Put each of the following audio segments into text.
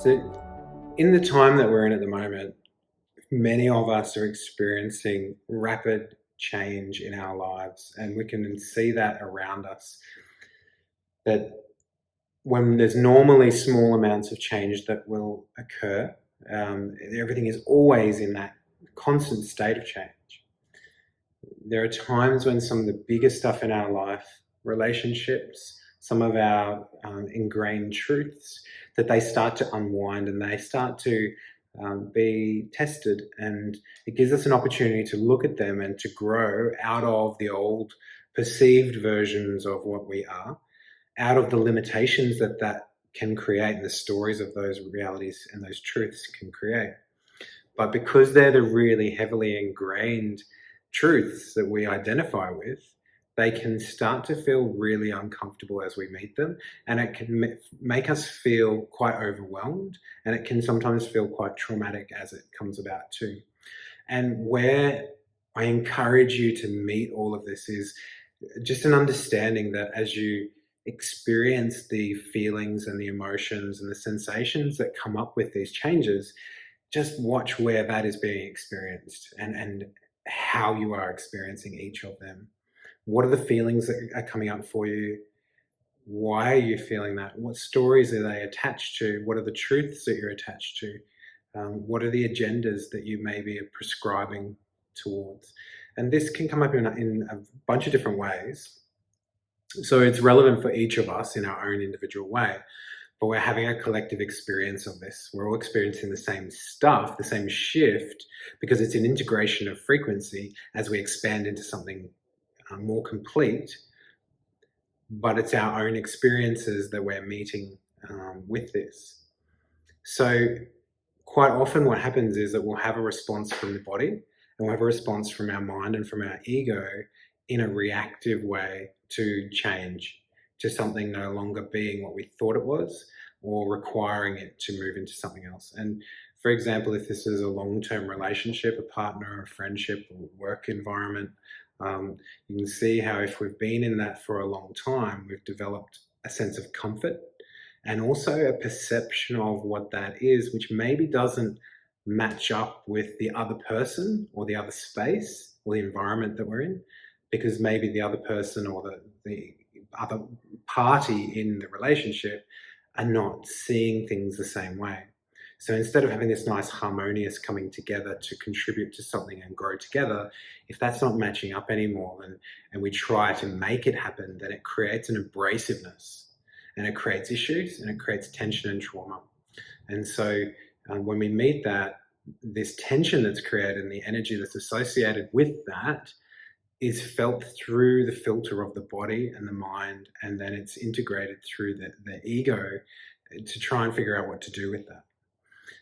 So in the time that we're in at the moment, many of us are experiencing rapid change in our lives, and we can see that around us. That when there's normally small amounts of change that will occur, everything is always in that constant state of change. There are times when some of the biggest stuff in our life, relationships, some of our ingrained truths, that they start to unwind and they start to be tested, and it gives us an opportunity to look at them and to grow out of the old perceived versions of what we are, out of the limitations that that can create and the stories of those realities and those truths can create. But because they're the really heavily ingrained truths that we identify with, they can start to feel really uncomfortable as we meet them, and it can make us feel quite overwhelmed, and it can sometimes feel quite traumatic as it comes about too. And where I encourage you to meet all of this is just an understanding that as you experience the feelings and the emotions and the sensations that come up with these changes, just watch where that is being experienced and how you are experiencing each of them. What are the feelings that are coming up for you? Why are you feeling that? What stories are they attached to? What are the truths that you're attached to? What are the agendas that you maybe are prescribing towards? And this can come up in a bunch of different ways. So it's relevant for each of us in our own individual way, but we're having a collective experience of this. We're all experiencing the same stuff, the same shift, because it's an integration of frequency as we expand into something more complete, but it's our own experiences that we're meeting with this. So quite often what happens is that we'll have a response from the body, and we'll have a response from our mind and from our ego in a reactive way to change, to something no longer being what we thought it was, or requiring it to move into something else. And for example, if this is a long-term relationship, a partner, a friendship, or work environment, you can see how if we've been in that for a long time, we've developed a sense of comfort and also a perception of what that is, which maybe doesn't match up with the other person or the other space or the environment that we're in, because maybe the other person or the other party in the relationship are not seeing things the same way. So instead of having this nice harmonious coming together to contribute to something and grow together, if that's not matching up anymore and we try to make it happen, then it creates an abrasiveness, and it creates issues, and it creates tension and trauma. And so when we meet that, this tension that's created and the energy that's associated with that is felt through the filter of the body and the mind, and then it's integrated through the ego to try and figure out what to do with that.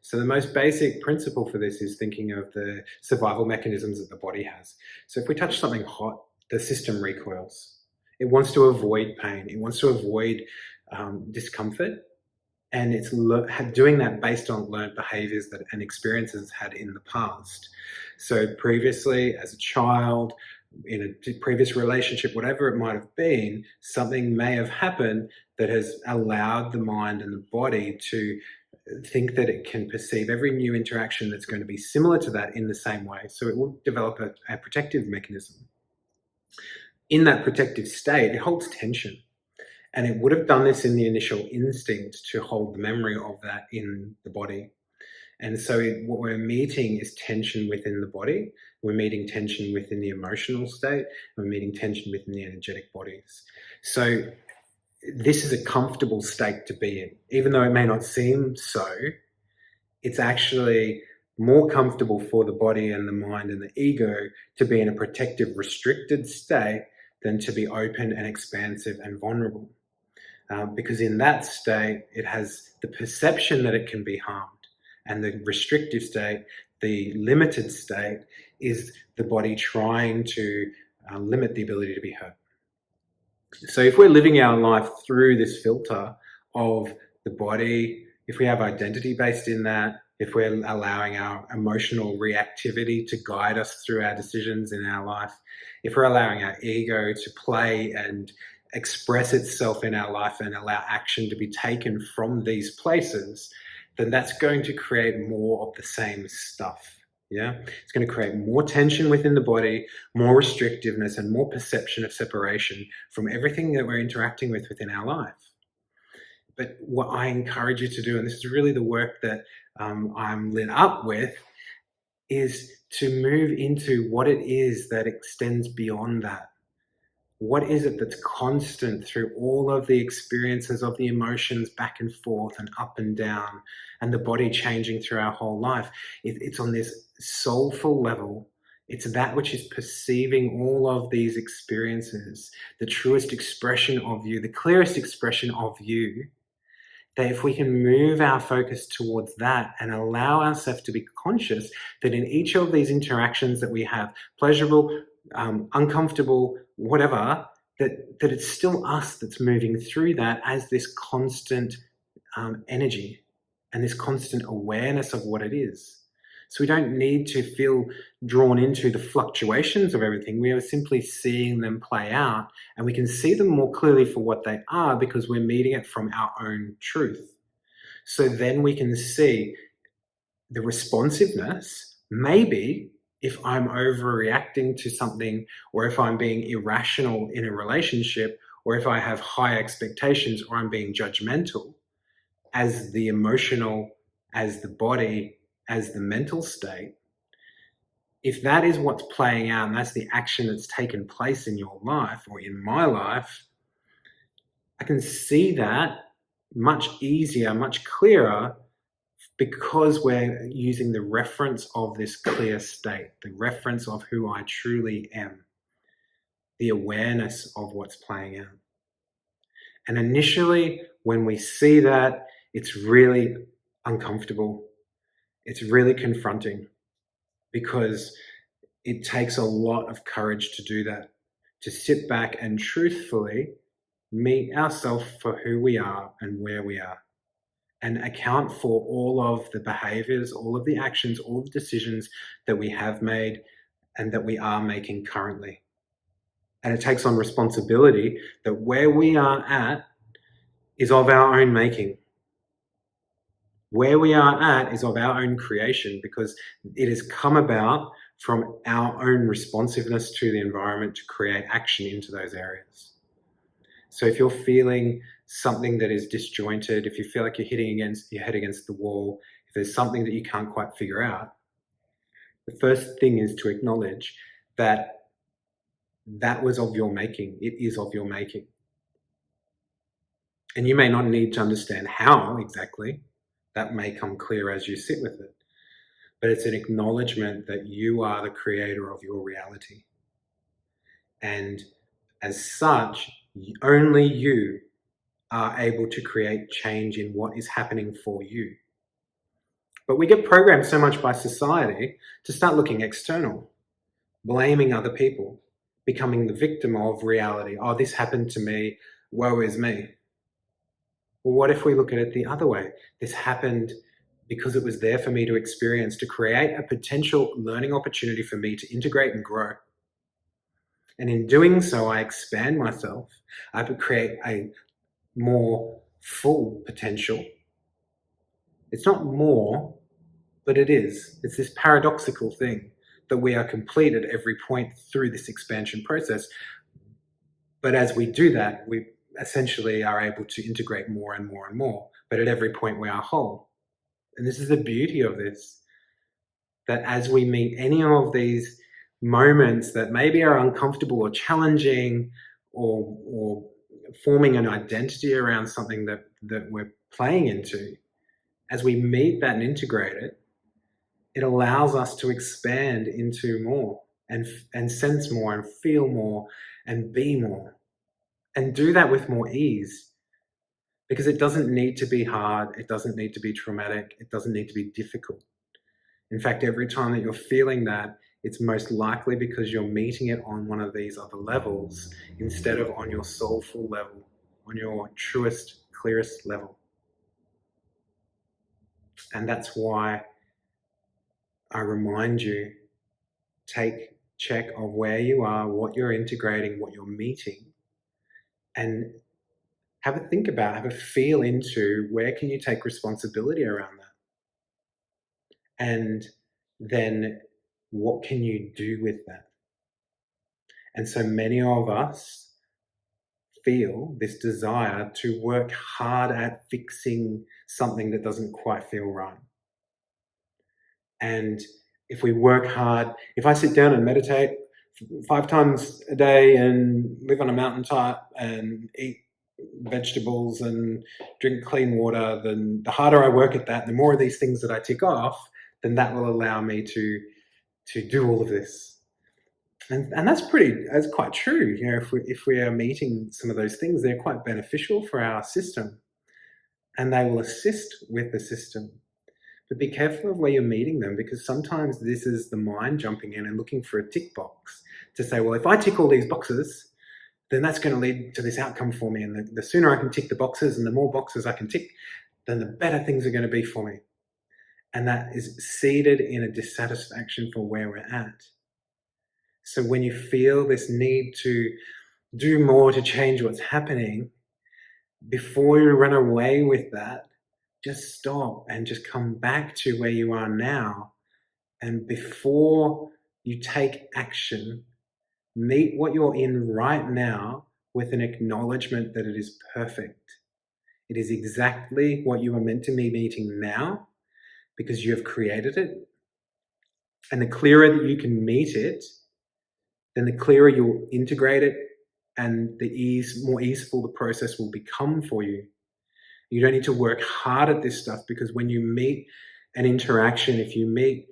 So the most basic principle for this is thinking of the survival mechanisms that the body has. So if we touch something hot, the system recoils. It wants to avoid pain. It wants to avoid discomfort. And it's doing that based on learned behaviors that and experiences had in the past. So previously, as a child, in a previous relationship, whatever it might have been, something may have happened that has allowed the mind and the body to think that it can perceive every new interaction that's going to be similar to that in the same way. So it will develop a protective mechanism. In that protective state, it holds tension. And it would have done this in the initial instinct to hold the memory of that in the body. And so what we're meeting is tension within the body. We're meeting tension within the emotional state. We're meeting tension within the energetic bodies. So this is a comfortable state to be in. Even though it may not seem so, it's actually more comfortable for the body and the mind and the ego to be in a protective, restricted state than to be open and expansive and vulnerable. Because in that state, it has the perception that it can be harmed. And the restrictive state, the limited state, is the body trying to limit the ability to be hurt. So if we're living our life through this filter of the body, if we have identity based in that, if we're allowing our emotional reactivity to guide us through our decisions in our life, if we're allowing our ego to play and express itself in our life and allow action to be taken from these places, then that's going to create more of the same stuff. Yeah, it's going to create more tension within the body, more restrictiveness, and more perception of separation from everything that we're interacting with within our life. But what I encourage you to do, and this is really the work that I'm lit up with, is to move into what it is that extends beyond that. What is it that's constant through all of the experiences of the emotions back and forth and up and down, and the body changing through our whole life? It's on this soulful level. It's that which is perceiving all of these experiences, the truest expression of you, the clearest expression of you, that if we can move our focus towards that and allow ourselves to be conscious that in each of these interactions that we have, pleasurable, uncomfortable, whatever, that it's still us that's moving through that as this constant energy and this constant awareness of what it is. So we don't need to feel drawn into the fluctuations of everything. We are simply seeing them play out, and we can see them more clearly for what they are because we're meeting it from our own truth. So then we can see the responsiveness. Maybe if I'm overreacting to something, or if I'm being irrational in a relationship, or if I have high expectations, or I'm being judgmental, as the emotional, as the body, as the mental state, if that is what's playing out and that's the action that's taken place in your life or in my life, I can see that much easier, much clearer, because we're using the reference of this clear state, the reference of who I truly am, the awareness of what's playing out. And initially, when we see that, it's really uncomfortable. It's really confronting, because it takes a lot of courage to do that, to sit back and truthfully meet ourselves for who we are and where we are, and account for all of the behaviors, all of the actions, all the decisions that we have made and that we are making currently. And it takes on responsibility that where we are at is of our own making. Where we are at is of our own creation, because it has come about from our own responsiveness to the environment to create action into those areas. So if you're feeling something that is disjointed, if you feel like you're hitting your head against the wall, if there's something that you can't quite figure out, the first thing is to acknowledge that that was of your making. It is of your making. And you may not need to understand how exactly. That may come clear as you sit with it. But it's an acknowledgement that you are the creator of your reality. And as such, only you are able to create change in what is happening for you. But we get programmed so much by society to start looking external, blaming other people, becoming the victim of reality. Oh, this happened to me, woe is me. Well, what if we look at it the other way? This happened because it was there for me to experience, to create a potential learning opportunity for me to integrate and grow. And in doing so, I expand myself. I could create a more full potential. It's not more, but it is. It's this paradoxical thing that we are complete at every point through this expansion process. But as we do that, we essentially are able to integrate more and more and more. But at every point, we are whole. And this is the beauty of this, that as we meet any of these moments that maybe are uncomfortable or challenging, or forming an identity around something that we're playing into, as we meet that and integrate it, it allows us to expand into more and sense more and feel more and be more, and do that with more ease, because it doesn't need to be hard. It doesn't need to be traumatic. It doesn't need to be difficult. In fact, every time that you're feeling that, it's most likely because you're meeting it on one of these other levels instead of on your soulful level, on your truest, clearest level. And that's why I remind you, take check of where you are, what you're integrating, what you're meeting, and have a think about, have a feel into where can you take responsibility around that? And then what can you do with that? And so many of us feel this desire to work hard at fixing something that doesn't quite feel right. And if we work hard, if I sit down and meditate 5 times a day and live on a mountaintop and eat vegetables and drink clean water, then the harder I work at that, the more of these things that I tick off, then that will allow me to do all of this. And that's quite true. You know, if we are meeting some of those things, they're quite beneficial for our system, and they will assist with the system. But be careful of where you're meeting them, because sometimes this is the mind jumping in and looking for a tick box to say, well, if I tick all these boxes, then that's going to lead to this outcome for me. And the sooner I can tick the boxes and the more boxes I can tick, then the better things are going to be for me. And that is seeded in a dissatisfaction for where we're at. So when you feel this need to do more to change what's happening, before you run away with that, just stop and just come back to where you are now. And before you take action, meet what you're in right now with an acknowledgement that it is perfect. It is exactly what you are meant to be meeting now, because you have created it. And the clearer that you can meet it, then the clearer you'll integrate it, and more easeful the process will become for you. You don't need to work hard at this stuff, because when you meet an interaction, if you meet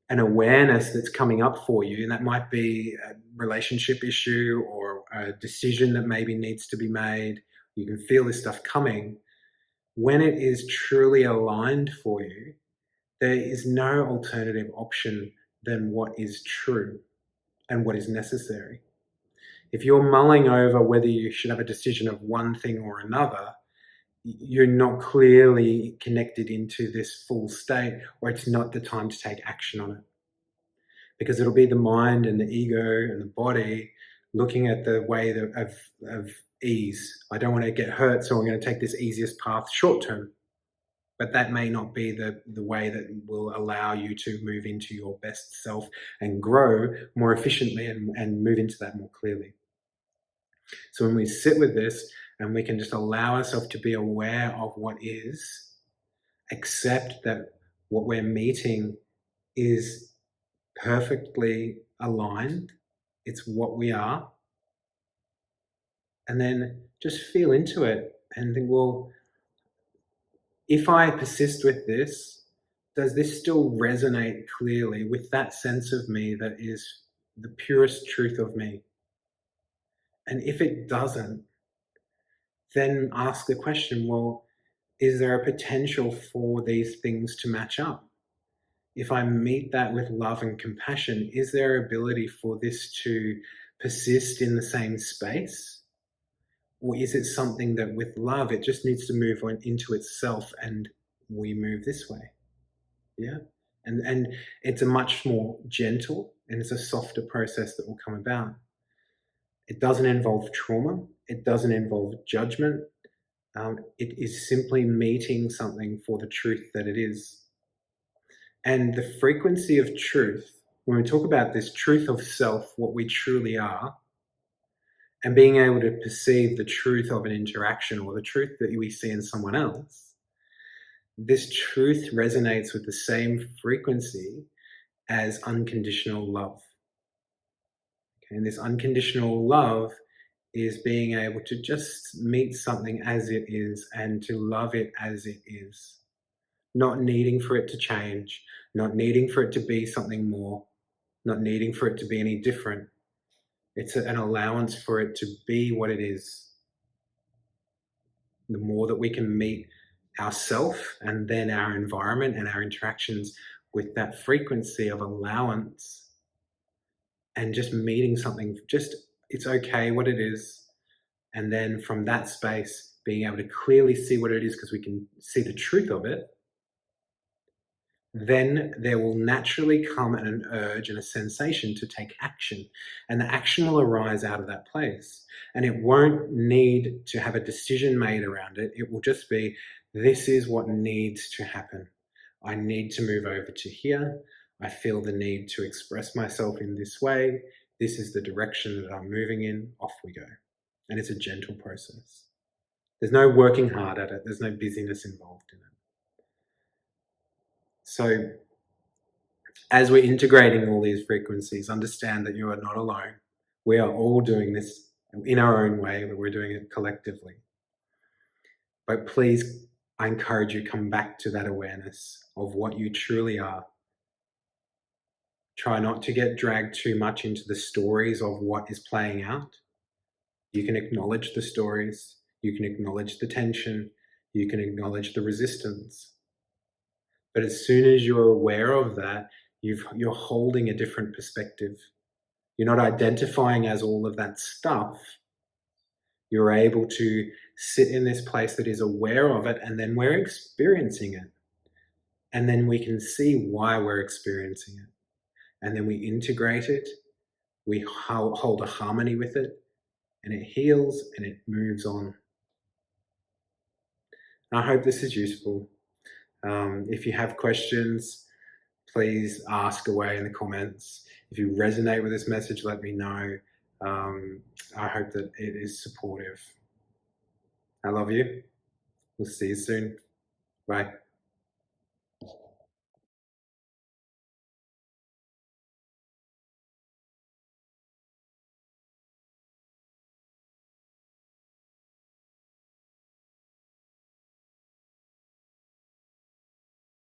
an awareness that's coming up for you, and that might be a relationship issue or a decision that maybe needs to be made, you can feel this stuff coming. When it is truly aligned for you, there is no alternative option than what is true and what is necessary. If you're mulling over whether you should have a decision of one thing or another, you're not clearly connected into this full state, or it's not the time to take action on it. Because it'll be the mind and the ego and the body looking at the way of ease. I don't want to get hurt, so I'm going to take this easiest path short term. But that may not be the way that will allow you to move into your best self and grow more efficiently and move into that more clearly. So when we sit with this and we can just allow ourselves to be aware of what is, accept that what we're meeting is perfectly aligned, it's what we are, and then just feel into it and think, well, if I persist with this, does this still resonate clearly with that sense of me that is the purest truth of me? And if it doesn't, then ask the question, well, is there a potential for these things to match up? If I meet that with love and compassion, is there ability for this to persist in the same space? Or is it something that with love, it just needs to move on into itself and we move this way? Yeah. And it's a much more gentle and it's a softer process that will come about. It doesn't involve trauma. It doesn't involve judgment. It is simply meeting something for the truth that it is. And the frequency of truth, when we talk about this truth of self, what we truly are, and being able to perceive the truth of an interaction or the truth that we see in someone else, this truth resonates with the same frequency as unconditional love. Okay? And this unconditional love is being able to just meet something as it is and to love it as it is. Not needing for it to change, not needing for it to be something more, not needing for it to be any different. It's an allowance for it to be what it is. The more that we can meet ourself and then our environment and our interactions with that frequency of allowance and just meeting something, just it's okay what it is. And then from that space, being able to clearly see what it is because we can see the truth of it, then there will naturally come an urge and a sensation to take action. And the action will arise out of that place. And it won't need to have a decision made around it. It will just be, this is what needs to happen. I need to move over to here. I feel the need to express myself in this way. This is the direction that I'm moving in. Off we go. And it's a gentle process. There's no working hard at it. There's no busyness involved in it. So as we're integrating all these frequencies, understand that you are not alone. We are all doing this in our own way, but we're doing it collectively. But please, I encourage you, come back to that awareness of what you truly are. Try not to get dragged too much into the stories of what is playing out. You can acknowledge the stories. You can acknowledge the tension. You can acknowledge the resistance. But as soon as you're aware of that, you're holding a different perspective. You're not identifying as all of that stuff. You're able to sit in this place that is aware of it, and then we're experiencing it. And then we can see why we're experiencing it. And then we integrate it, we hold a harmony with it, and it heals and it moves on. I hope this is useful. If you have questions, please ask away in the comments. If you resonate with this message, let me know. I hope that it is supportive. I love you. We'll see you soon. Bye.